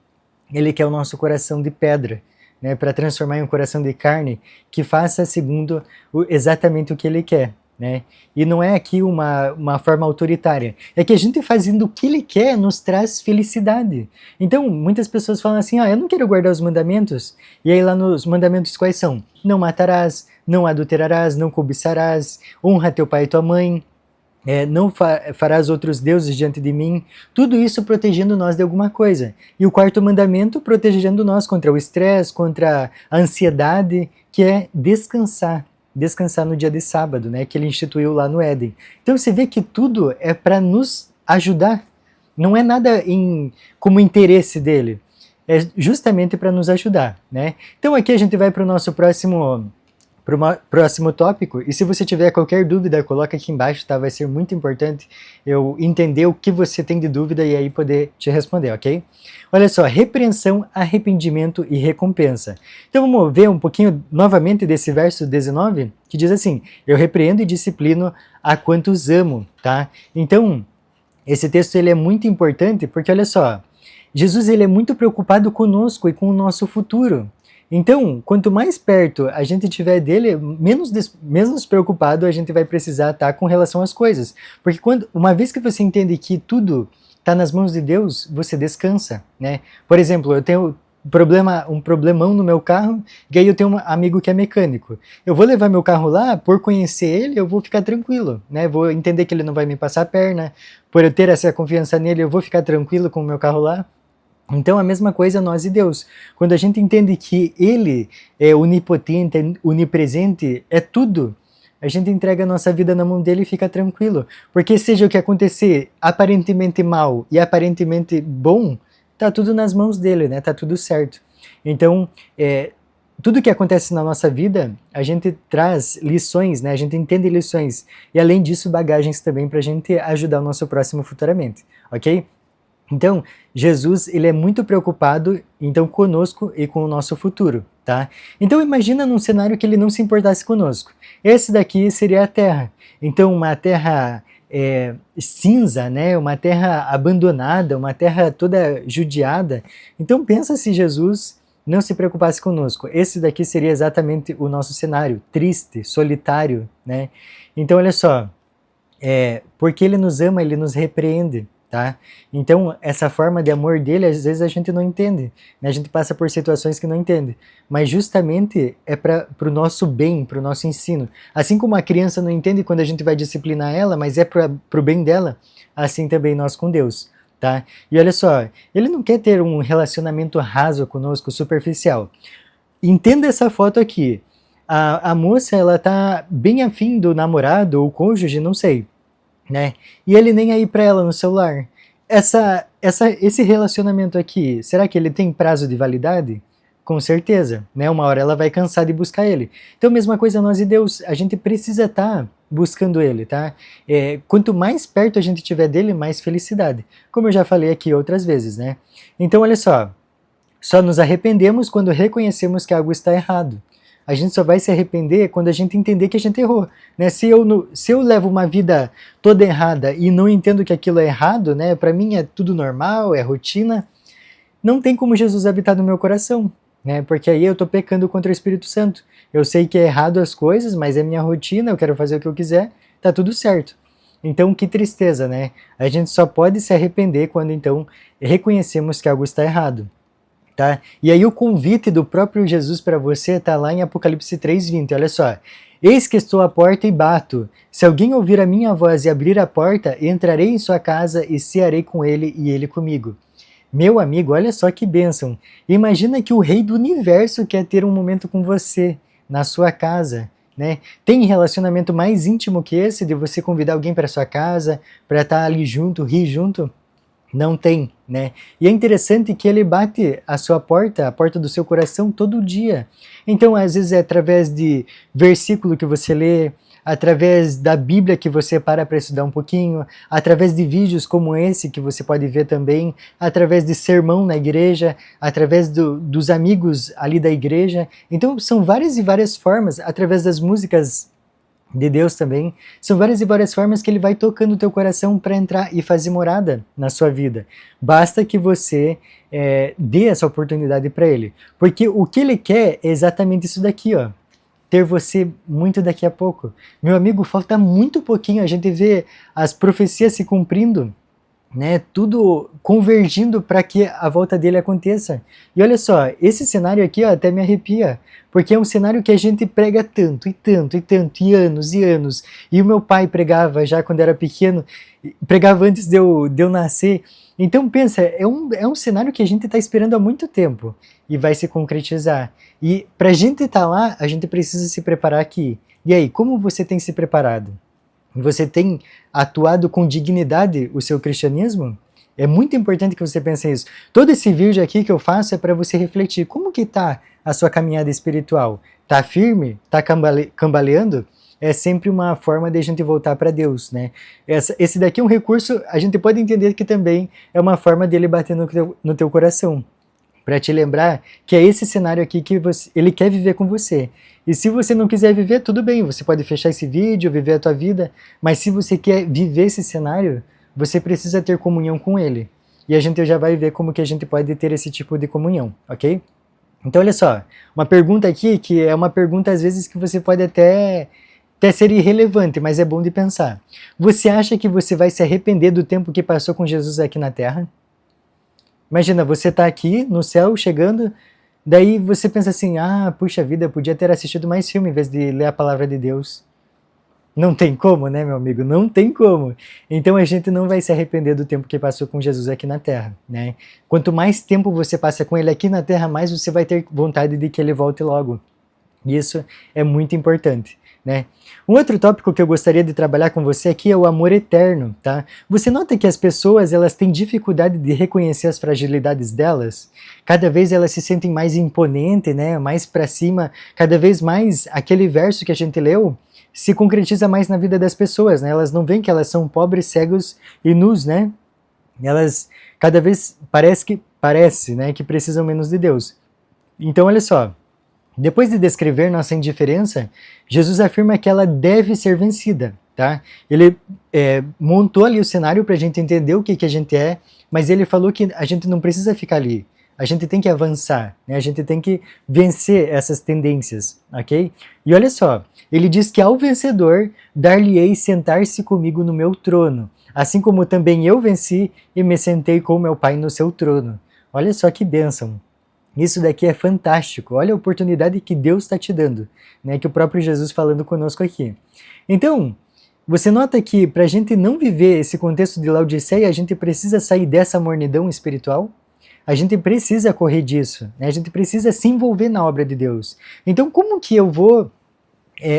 Speaker 1: ele quer o nosso coração de pedra, né, para transformar em um coração de carne que faça segundo exatamente o que ele quer. Né? E não é aqui uma forma autoritária. É que a gente fazendo o que ele quer nos traz felicidade. Então, muitas pessoas falam assim, eu não quero guardar os mandamentos. E aí lá nos mandamentos quais são? Não matarás, não adulterarás, não cobiçarás, honra teu pai e tua mãe, não farás outros deuses diante de mim, tudo isso protegendo nós de alguma coisa. E o quarto mandamento protegendo nós contra o estresse, contra a ansiedade, que é descansar. Descansar no dia de sábado, né, que ele instituiu lá no Éden. Então você vê que tudo é para nos ajudar, não é nada como interesse dele, é justamente para nos ajudar. Né? Então aqui a gente vai para o nosso próximo tópico, e se você tiver qualquer dúvida, coloca aqui embaixo, tá? Vai ser muito importante eu entender o que você tem de dúvida e aí poder te responder, ok? Olha só, repreensão, arrependimento e recompensa. Então vamos ver um pouquinho novamente desse verso 19, que diz assim, eu repreendo e disciplino a quantos amo, tá? Então, esse texto ele é muito importante porque, olha só, Jesus ele é muito preocupado conosco e com o nosso futuro. Então, quanto mais perto a gente tiver dele, menos preocupado a gente vai precisar estar com relação às coisas. Porque uma vez que você entende que tudo está nas mãos de Deus, você descansa, né? Por exemplo, eu tenho um problemão no meu carro, e aí eu tenho um amigo que é mecânico. Eu vou levar meu carro lá, por conhecer ele, eu vou ficar tranquilo, né? Vou entender que ele não vai me passar a perna, por eu ter essa confiança nele, eu vou ficar tranquilo com o meu carro lá. Então a mesma coisa nós e Deus. Quando a gente entende que Ele é onipotente, é onipresente, é tudo, a gente entrega a nossa vida na mão dele e fica tranquilo. Porque seja o que acontecer, aparentemente mal e aparentemente bom, tá tudo nas mãos dele, né? Tá tudo certo. Então, tudo que acontece na nossa vida, a gente traz lições, né? A gente entende lições. E além disso, bagagens também para a gente ajudar o nosso próximo futuramente, ok? Então, Jesus, ele é muito preocupado, então, conosco e com o nosso futuro, tá? Então, imagina num cenário que ele não se importasse conosco. Esse daqui seria a Terra. Então, uma Terra cinza, né? Uma Terra abandonada, uma Terra toda judiada. Então, pensa se Jesus não se preocupasse conosco. Esse daqui seria exatamente o nosso cenário, triste, solitário, né? Então, olha só, porque ele nos ama, ele nos repreende. Tá? Então, essa forma de amor dele, às vezes a gente não entende, né? A gente passa por situações que não entende, mas justamente é para o nosso bem, para o nosso ensino. Assim como a criança não entende quando a gente vai disciplinar ela, mas é para o bem dela, assim também nós com Deus. Tá? E olha só, ele não quer ter um relacionamento raso conosco, superficial. Entenda essa foto aqui. A moça, ela tá bem afim do namorado ou cônjuge, não sei. Né? E ele nem aí para ela no celular. Esse relacionamento aqui, será que ele tem prazo de validade? Com certeza, né? Uma hora ela vai cansar de buscar ele. Então, mesma coisa nós e Deus, a gente precisa estar buscando ele, tá? Quanto mais perto a gente tiver dele, mais felicidade. Como eu já falei aqui outras vezes, né? Então, olha só nos arrependemos quando reconhecemos que algo está errado. A gente só vai se arrepender quando a gente entender que a gente errou. Né? Se eu levo uma vida toda errada e não entendo que aquilo é errado, né? Para mim é tudo normal, é rotina, não tem como Jesus habitar no meu coração. né? Porque aí eu tô pecando contra o Espírito Santo. Eu sei que é errado as coisas, mas é minha rotina, eu quero fazer o que eu quiser, tá tudo certo. Então, que tristeza, né? A gente só pode se arrepender quando então reconhecemos que algo está errado. Tá? E aí o convite do próprio Jesus para você está lá em Apocalipse 3:20. Olha só. Eis que estou à porta e bato. Se alguém ouvir a minha voz e abrir a porta, entrarei em sua casa e cearei com ele e ele comigo. Meu amigo, olha só que bênção. Imagina que o rei do universo quer ter um momento com você, na sua casa. Né? Tem relacionamento mais íntimo que esse de você convidar alguém para sua casa, para estar ali junto, rir junto? Não tem, né? E é interessante que ele bate a sua porta, a porta do seu coração todo dia. Então, às vezes é através de versículo que você lê, através da Bíblia que você para estudar um pouquinho, através de vídeos como esse que você pode ver também, através de sermão na igreja, através dos amigos ali da igreja. Então, são várias e várias formas, através das músicas de Deus também. São várias e várias formas que ele vai tocando o teu coração para entrar e fazer morada na sua vida. Basta que você dê essa oportunidade para ele. Porque o que ele quer é exatamente isso daqui, ó. Ter você muito daqui a pouco. Meu amigo, falta muito pouquinho a gente ver as profecias se cumprindo, né, tudo convergindo para que a volta dele aconteça. E olha só, esse cenário aqui ó, até me arrepia, porque é um cenário que a gente prega tanto, e tanto, e tanto, e anos, e anos. E o meu pai pregava já quando era pequeno, pregava antes de eu nascer. Então pensa, é um cenário que a gente está esperando há muito tempo, e vai se concretizar. E para a gente estar lá, a gente precisa se preparar aqui. E aí, como você tem se preparado? Você tem atuado com dignidade o seu cristianismo? É muito importante que você pense nisso. Todo esse vídeo aqui que eu faço é para você refletir. Como que está a sua caminhada espiritual? Está firme? Está cambaleando? É sempre uma forma de a gente voltar para Deus, né? Esse daqui é um recurso, a gente pode entender que também é uma forma dele bater no teu coração, para te lembrar que é esse cenário aqui que ele quer viver com você. E se você não quiser viver, tudo bem, você pode fechar esse vídeo, viver a tua vida, mas se você quer viver esse cenário, você precisa ter comunhão com ele. E a gente já vai ver como que a gente pode ter esse tipo de comunhão, ok? Então olha só, uma pergunta aqui que é uma pergunta às vezes que você pode até ser irrelevante, mas é bom de pensar. Você acha que você vai se arrepender do tempo que passou com Jesus aqui na Terra? Imagina, você está aqui no céu, chegando, daí você pensa assim, puxa vida, eu podia ter assistido mais filme em vez de ler a palavra de Deus. Não tem como, né, meu amigo? Não tem como. Então a gente não vai se arrepender do tempo que passou com Jesus aqui na Terra, né? Quanto mais tempo você passa com ele aqui na Terra, mais você vai ter vontade de que ele volte logo. Isso é muito importante, né? Um outro tópico que eu gostaria de trabalhar com você aqui é o amor eterno, tá? Você nota que as pessoas, elas têm dificuldade de reconhecer as fragilidades delas? Cada vez elas se sentem mais imponentes, né? Mais para cima, cada vez mais aquele verso que a gente leu se concretiza mais na vida das pessoas, né? Elas não veem que elas são pobres, cegos e nus, né? Elas cada vez parece, né, que precisam menos de Deus. Então, olha só, depois de descrever nossa indiferença, Jesus afirma que ela deve ser vencida, tá? Ele montou ali o cenário para a gente entender o que a gente é, mas ele falou que a gente não precisa ficar ali. A gente tem que avançar, né? A gente tem que vencer essas tendências, ok? E olha só, ele diz que ao vencedor, dar-lhe-ei sentar-se comigo no meu trono, assim como também eu venci e me sentei com meu Pai no seu trono. Olha só que bênção. Isso daqui é fantástico. Olha a oportunidade que Deus está te dando, né? Que o próprio Jesus falando conosco aqui. Então, você nota que para a gente não viver esse contexto de Laodiceia, a gente precisa sair dessa mornidão espiritual? A gente precisa correr disso, né? A gente precisa se envolver na obra de Deus. Então, como que eu vou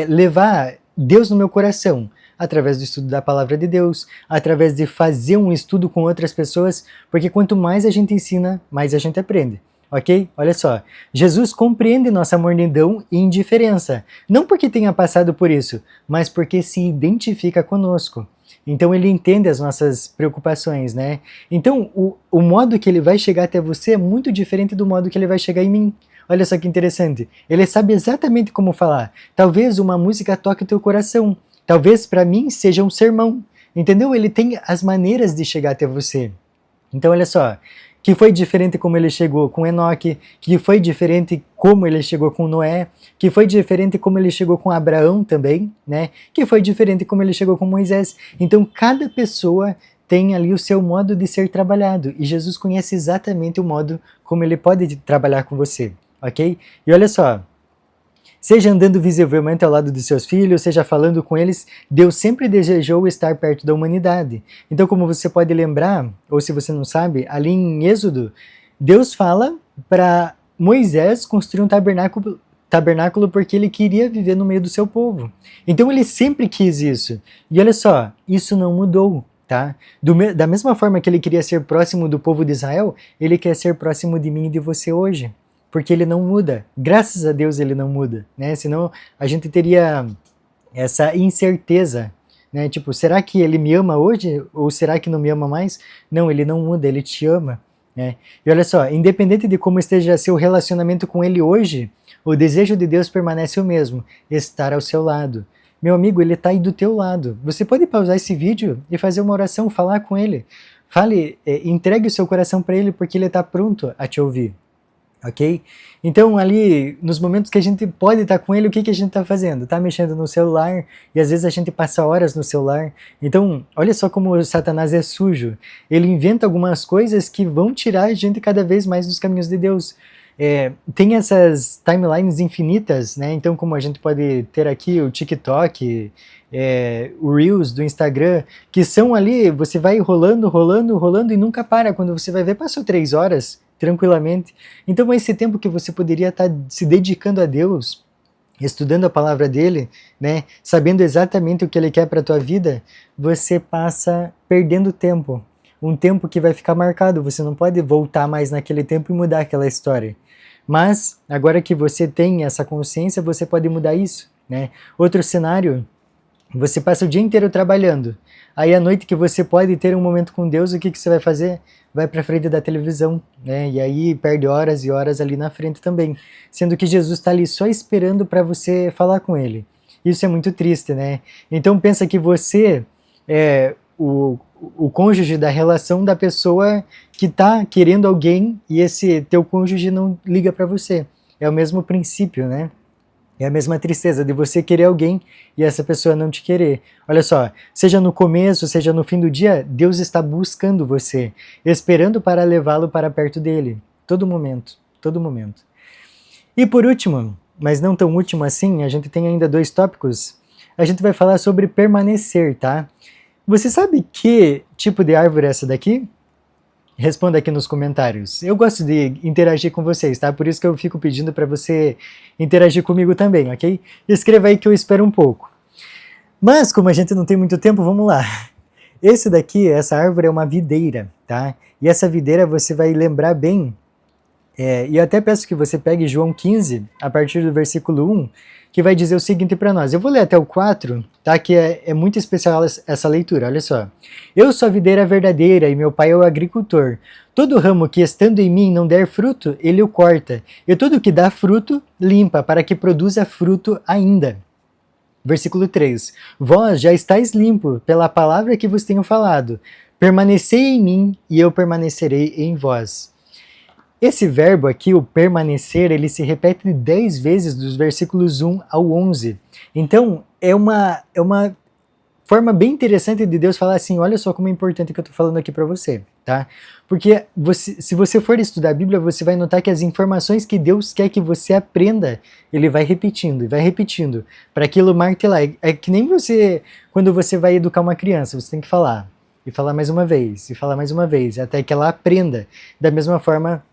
Speaker 1: levar Deus no meu coração? Através do estudo da palavra de Deus, através de fazer um estudo com outras pessoas, porque quanto mais a gente ensina, mais a gente aprende. Ok? Olha só, Jesus compreende nossa mornidão e indiferença, não porque tenha passado por isso, mas porque se identifica conosco. Então ele entende as nossas preocupações, né? Então o modo que ele vai chegar até você é muito diferente do modo que ele vai chegar em mim. Olha só que interessante, ele sabe exatamente como falar. Talvez uma música toque o teu coração, talvez para mim seja um sermão, entendeu? Ele tem as maneiras de chegar até você. Então olha só, que foi diferente como ele chegou com Enoque, que foi diferente como ele chegou com Noé, que foi diferente como ele chegou com Abraão também, né? Que foi diferente como ele chegou com Moisés. Então, cada pessoa tem ali o seu modo de ser trabalhado, e Jesus conhece exatamente o modo como ele pode trabalhar com você, ok? E olha só, seja andando visivelmente ao lado de seus filhos, seja falando com eles, Deus sempre desejou estar perto da humanidade. Então, como você pode lembrar, ou se você não sabe, ali em Êxodo, Deus fala para Moisés construir um tabernáculo porque ele queria viver no meio do seu povo. Então ele sempre quis isso. E olha só, isso não mudou. Tá? Da mesma forma que ele queria ser próximo do povo de Israel, ele quer ser próximo de mim e de você hoje. Porque ele não muda. Graças a Deus ele não muda. Né? Senão a gente teria essa incerteza. Né? Tipo, será que ele me ama hoje? Ou será que não me ama mais? Não, ele não muda, ele te ama. Né? E olha só, independente de como esteja seu relacionamento com ele hoje, o desejo de Deus permanece o mesmo, estar ao seu lado. Meu amigo, ele está aí do teu lado. Você pode pausar esse vídeo e fazer uma oração, falar com ele. Fale, entregue o seu coração para ele, porque ele está pronto a te ouvir. Ok? Então, ali, nos momentos que a gente pode estar com ele, o que a gente está fazendo? Está mexendo no celular, e às vezes a gente passa horas no celular. Então, olha só como o Satanás é sujo. Ele inventa algumas coisas que vão tirar a gente cada vez mais dos caminhos de Deus. Tem essas timelines infinitas, né? Então, como a gente pode ter aqui o TikTok, o Reels do Instagram, que são ali, você vai rolando e nunca para. Quando você vai ver, passou 3 horas, tranquilamente. Então, esse tempo que você poderia estar se dedicando a Deus, estudando a palavra dele, né? Sabendo exatamente o que ele quer para a tua vida, você passa perdendo tempo. Um tempo que vai ficar marcado, você não pode voltar mais naquele tempo e mudar aquela história. Mas, agora que você tem essa consciência, você pode mudar isso, né? Outro cenário, você passa o dia inteiro trabalhando. Aí à noite que você pode ter um momento com Deus, o que você vai fazer? Vai para frente da televisão, né? E aí perde horas e horas ali na frente também. Sendo que Jesus está ali só esperando para você falar com ele. Isso é muito triste, né? Então pensa que você é o cônjuge da relação da pessoa que está querendo alguém e esse teu cônjuge não liga para você. É o mesmo princípio, né? É a mesma tristeza de você querer alguém e essa pessoa não te querer. Olha só, seja no começo, seja no fim do dia, Deus está buscando você, esperando para levá-lo para perto dele. Todo momento, todo momento. E por último, mas não tão último assim, a gente tem ainda 2 tópicos. A gente vai falar sobre permanecer, tá? Você sabe que tipo de árvore é essa daqui? Responda aqui nos comentários. Eu gosto de interagir com vocês, tá? Por isso que eu fico pedindo para você interagir comigo também, ok? Escreva aí que eu espero um pouco. Mas, como a gente não tem muito tempo, vamos lá. Esse daqui, essa árvore é uma videira, tá? E essa videira você vai lembrar bem, e eu até peço que você pegue João 15, a partir do versículo 1, que vai dizer o seguinte para nós. Eu vou ler até o 4, tá? Que é muito especial essa leitura, olha só. Eu sou a videira verdadeira e meu pai é o agricultor. Todo ramo que estando em mim não der fruto, ele o corta. E todo que dá fruto, limpa, para que produza fruto ainda. Versículo 3. Vós já estáis limpo pela palavra que vos tenho falado. Permanecei em mim e eu permanecerei em vós. Esse verbo aqui, o permanecer, ele se repete 10 vezes dos versículos 1 ao 11. Então, é uma forma bem interessante de Deus falar assim, olha só como é importante o que eu estou falando aqui para você, tá? Porque se você for estudar a Bíblia, você vai notar que as informações que Deus quer que você aprenda, ele vai repetindo, para aquilo martelar. É que nem você, quando você vai educar uma criança, você tem que falar, e falar mais uma vez, e falar mais uma vez, até que ela aprenda. Da mesma forma,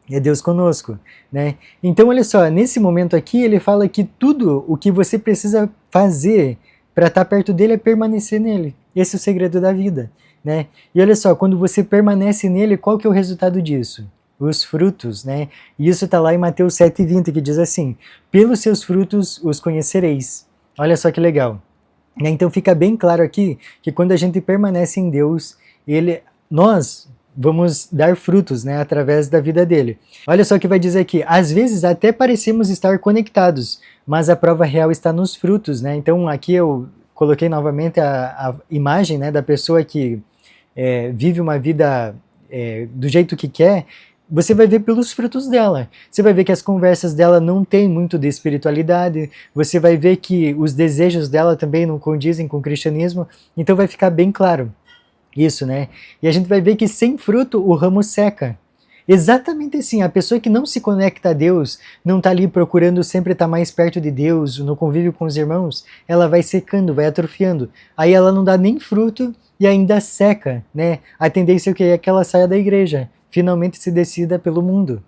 Speaker 1: é Deus conosco, né? Então, olha só, nesse momento aqui, ele fala que tudo o que você precisa fazer para estar perto dele é permanecer nele. Esse é o segredo da vida, né? E olha só, quando você permanece nele, qual que é o resultado disso? Os frutos, né? E isso está lá em Mateus 7,20, que diz assim, pelos seus frutos os conhecereis. Olha só que legal. Então fica bem claro aqui que quando a gente permanece em Deus, nós vamos dar frutos, né, através da vida dele. Olha só o que vai dizer aqui. Às vezes até parecemos estar conectados, mas a prova real está nos frutos, né? Então aqui eu coloquei novamente a imagem, né, da pessoa que vive uma vida do jeito que quer, você vai ver pelos frutos dela. Você vai ver que as conversas dela não têm muito de espiritualidade, você vai ver que os desejos dela também não condizem com o cristianismo, então vai ficar bem claro isso, né? E a gente vai ver que sem fruto o ramo seca. Exatamente assim, a pessoa que não se conecta a Deus, não está ali procurando sempre estar mais perto de Deus, no convívio com os irmãos, ela vai secando, vai atrofiando. Aí ela não dá nem fruto e ainda seca, né? A tendência é que ela saia da igreja, finalmente se decida pelo mundo,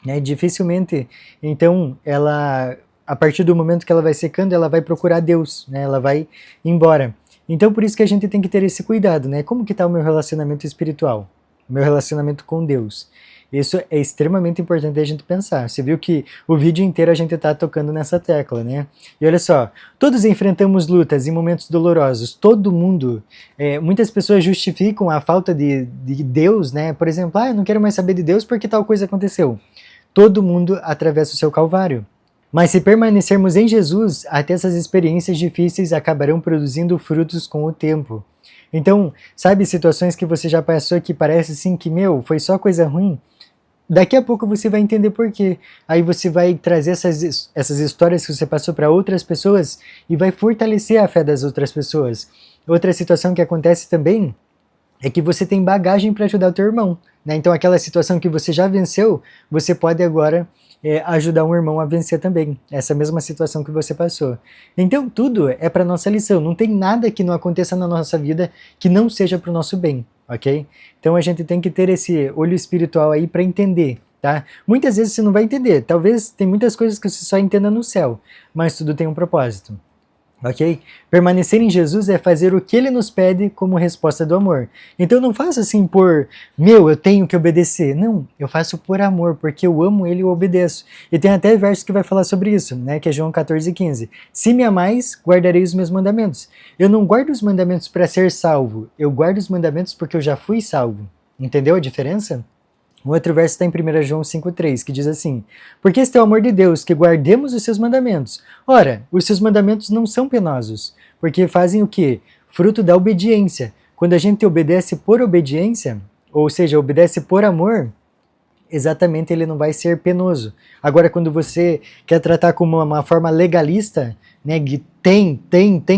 Speaker 1: né? Dificilmente, então, ela, a partir do momento que ela vai secando, ela vai procurar Deus, né? Ela vai embora. Então, por isso que a gente tem que ter esse cuidado, né? Como que está o meu relacionamento espiritual? O meu relacionamento com Deus? Isso é extremamente importante a gente pensar. Você viu que o vídeo inteiro a gente está tocando nessa tecla, né? E olha só, todos enfrentamos lutas e momentos dolorosos. Todo mundo. Muitas pessoas justificam a falta de Deus, né? Por exemplo, eu não quero mais saber de Deus porque tal coisa aconteceu. Todo mundo atravessa o seu calvário. Mas se permanecermos em Jesus, até essas experiências difíceis acabarão produzindo frutos com o tempo. Então, sabe situações que você já passou que parece assim que, foi só coisa ruim? Daqui a pouco você vai entender por quê. Aí você vai trazer essas histórias que você passou para outras pessoas e vai fortalecer a fé das outras pessoas. Outra situação que acontece também é que você tem bagagem para ajudar o teu irmão, né? Então aquela situação que você já venceu, você pode agora ajudar um irmão a vencer também, essa mesma situação que você passou. Então tudo é para nossa lição, não tem nada que não aconteça na nossa vida que não seja para o nosso bem, ok? Então a gente tem que ter esse olho espiritual aí para entender, tá? Muitas vezes você não vai entender, talvez tem muitas coisas que você só entenda no céu, mas tudo tem um propósito. Ok? Permanecer em Jesus é fazer o que Ele nos pede como resposta do amor. Então não faço assim por, eu tenho que obedecer. Não, eu faço por amor, porque eu amo Ele e eu obedeço. E tem até verso que vai falar sobre isso, né? Que é João 14,15. Se me amais, guardarei os meus mandamentos. Eu não guardo os mandamentos para ser salvo, eu guardo os mandamentos porque eu já fui salvo. Entendeu a diferença? O outro verso está em 1 João 5,3, que diz assim: porque este é o amor de Deus, que guardemos os seus mandamentos. Ora, os seus mandamentos não são penosos, porque fazem o quê? Fruto da obediência. Quando a gente obedece por obediência, ou seja, obedece por amor, exatamente ele não vai ser penoso. Agora, quando você quer tratar como uma forma legalista, né, que tem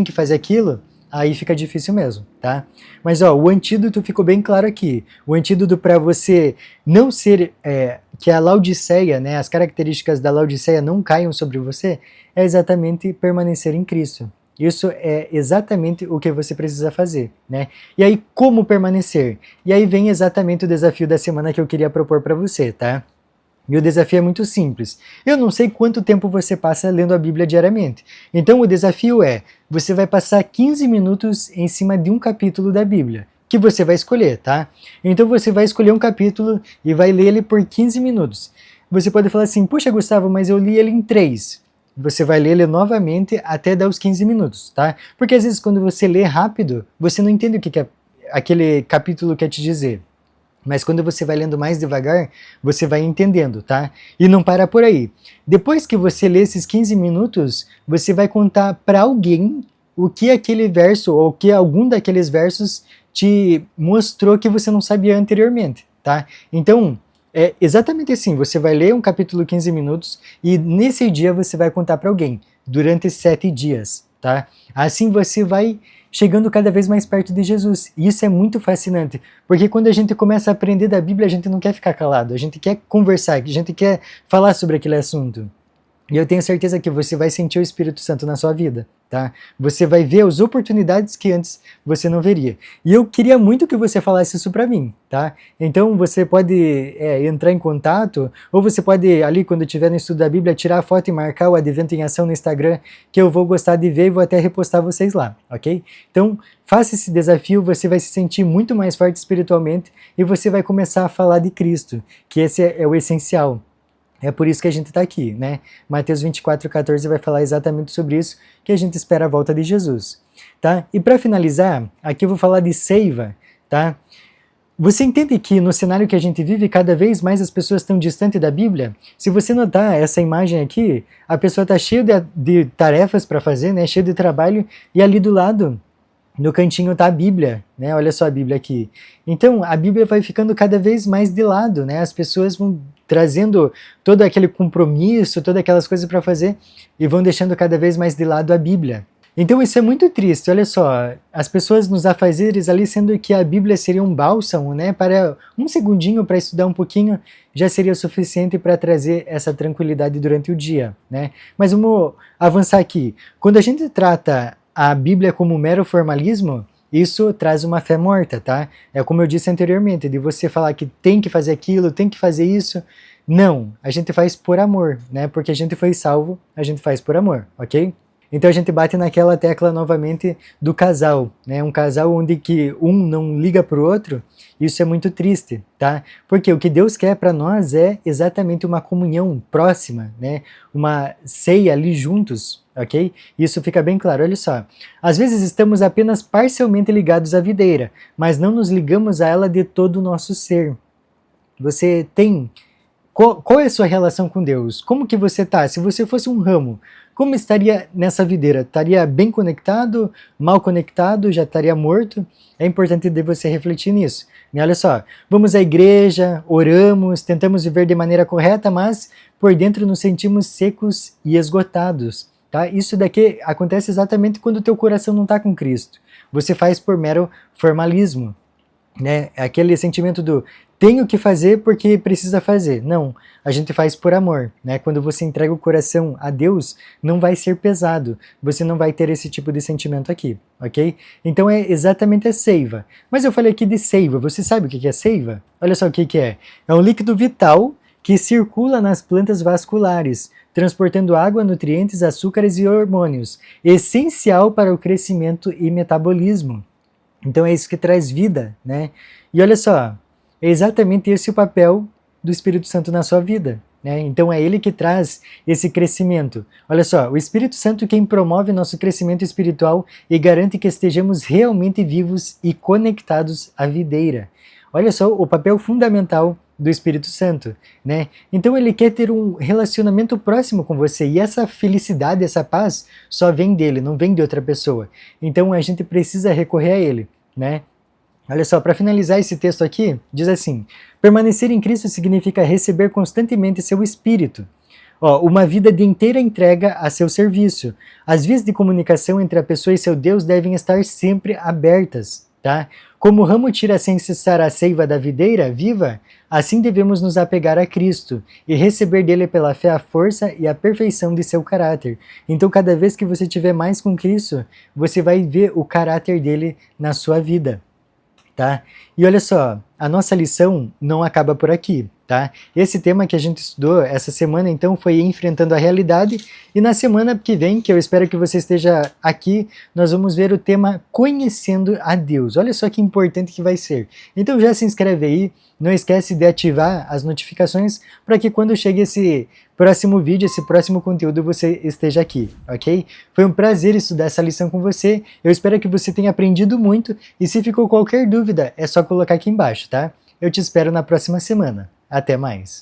Speaker 1: que fazer aquilo, aí fica difícil mesmo, tá? Mas o antídoto ficou bem claro aqui. O antídoto para você não ser, que a Laodiceia, né, as características da Laodiceia não caiam sobre você, é exatamente permanecer em Cristo. Isso é exatamente o que você precisa fazer, né? E aí, como permanecer? E aí vem exatamente o desafio da semana que eu queria propor para você, tá? E o desafio é muito simples. Eu não sei quanto tempo você passa lendo a Bíblia diariamente. Então o desafio é, você vai passar 15 minutos em cima de um capítulo da Bíblia, que você vai escolher, tá? Então você vai escolher um capítulo e vai ler ele por 15 minutos. Você pode falar assim, puxa Gustavo, mas eu li ele em 3. Você vai ler ele novamente até dar os 15 minutos, tá? Porque às vezes quando você lê rápido, você não entende o que aquele capítulo quer te dizer. Mas quando você vai lendo mais devagar, você vai entendendo, tá? E não para por aí. Depois que você lê esses 15 minutos, você vai contar para alguém o que aquele verso ou o que algum daqueles versos te mostrou que você não sabia anteriormente, tá? Então, é exatamente assim, você vai ler um capítulo 15 minutos e nesse dia você vai contar para alguém, durante 7 dias, tá? Assim você vai chegando cada vez mais perto de Jesus. E isso é muito fascinante, porque quando a gente começa a aprender da Bíblia, a gente não quer ficar calado, a gente quer conversar, a gente quer falar sobre aquele assunto. E eu tenho certeza que você vai sentir o Espírito Santo na sua vida, tá? Você vai ver as oportunidades que antes você não veria. E eu queria muito que você falasse isso para mim, tá? Então você pode entrar em contato, ou você pode, ali quando estiver no estudo da Bíblia, tirar a foto e marcar o Advento em Ação no Instagram, que eu vou gostar de ver e vou até repostar vocês lá, ok? Então, faça esse desafio, você vai se sentir muito mais forte espiritualmente e você vai começar a falar de Cristo, que esse é o essencial. É por isso que a gente está aqui, né? Mateus 24,14 vai falar exatamente sobre isso, que a gente espera a volta de Jesus, tá? E para finalizar, aqui eu vou falar de seiva, tá? Você entende que no cenário que a gente vive, cada vez mais as pessoas estão distantes da Bíblia? Se você notar essa imagem aqui, a pessoa está cheia de tarefas para fazer, né? Cheia de trabalho, e ali do lado no cantinho tá a Bíblia, né? Olha só a Bíblia aqui. Então, a Bíblia vai ficando cada vez mais de lado, né? As pessoas vão trazendo todo aquele compromisso, todas aquelas coisas para fazer e vão deixando cada vez mais de lado a Bíblia. Então isso é muito triste, olha só, as pessoas nos afazeres ali, sendo que a Bíblia seria um bálsamo, né, para um segundinho para estudar um pouquinho, já seria suficiente para trazer essa tranquilidade durante o dia, né. Mas vamos avançar aqui. Quando a gente trata a Bíblia como mero formalismo, isso traz uma fé morta, tá? É como eu disse anteriormente, de você falar que tem que fazer aquilo, tem que fazer isso. Não, a gente faz por amor, né? Porque a gente foi salvo, a gente faz por amor, ok? Então a gente bate naquela tecla novamente do casal, né? Um casal onde que um não liga para o outro, isso é muito triste, tá? Porque o que Deus quer para nós é exatamente uma comunhão próxima, né? Uma ceia ali juntos, ok? Isso fica bem claro, olha só. Às vezes estamos apenas parcialmente ligados à videira, mas não nos ligamos a ela de todo o nosso ser. Você tem qual é a sua relação com Deus? Como que você está? Se você fosse um ramo, como estaria nessa videira? Estaria bem conectado? Mal conectado? Já estaria morto? É importante de você refletir nisso. E olha só, vamos à igreja, oramos, tentamos viver de maneira correta, mas por dentro nos sentimos secos e esgotados. Tá? Isso daqui acontece exatamente quando o teu coração não está com Cristo. Você faz por mero formalismo. Né? Aquele sentimento do tenho que fazer porque precisa fazer. Não, a gente faz por amor, né? Quando você entrega o coração a Deus, não vai ser pesado. Você não vai ter esse tipo de sentimento aqui, ok? Então é exatamente a seiva. Mas eu falei aqui de seiva. Você sabe o que é seiva? Olha só o que é. É um líquido vital que circula nas plantas vasculares, transportando água, nutrientes, açúcares e hormônios, essencial para o crescimento e metabolismo. Então é isso que traz vida, né? E olha só, é exatamente esse o papel do Espírito Santo na sua vida, né? Então é ele que traz esse crescimento. Olha só, o Espírito Santo é quem promove nosso crescimento espiritual e garante que estejamos realmente vivos e conectados à videira. Olha só o papel fundamental do Espírito Santo, né? Então ele quer ter um relacionamento próximo com você e essa felicidade, essa paz só vem dele, não vem de outra pessoa. Então a gente precisa recorrer a ele, né? Olha só, para finalizar esse texto aqui, diz assim: permanecer em Cristo significa receber constantemente seu Espírito. Ó, uma vida de inteira entrega a seu serviço. As vias de comunicação entre a pessoa e seu Deus devem estar sempre abertas, tá? Como o ramo tira sem cessar a seiva da videira viva, assim devemos nos apegar a Cristo e receber dele pela fé a força e a perfeição de seu caráter. Então, cada vez que você tiver mais com Cristo, você vai ver o caráter dele na sua vida. Tá? E olha só, a nossa lição não acaba por aqui, tá? Esse tema que a gente estudou essa semana, então, foi enfrentando a realidade, e na semana que vem, que eu espero que você esteja aqui, nós vamos ver o tema conhecendo a Deus. Olha só que importante que vai ser. Então já se inscreve aí, não esquece de ativar as notificações para que quando chegue esse próximo vídeo, esse próximo conteúdo, você esteja aqui, ok? Foi um prazer estudar essa lição com você, eu espero que você tenha aprendido muito, e se ficou qualquer dúvida, é só colocar aqui embaixo, tá? Eu te espero na próxima semana. Até mais!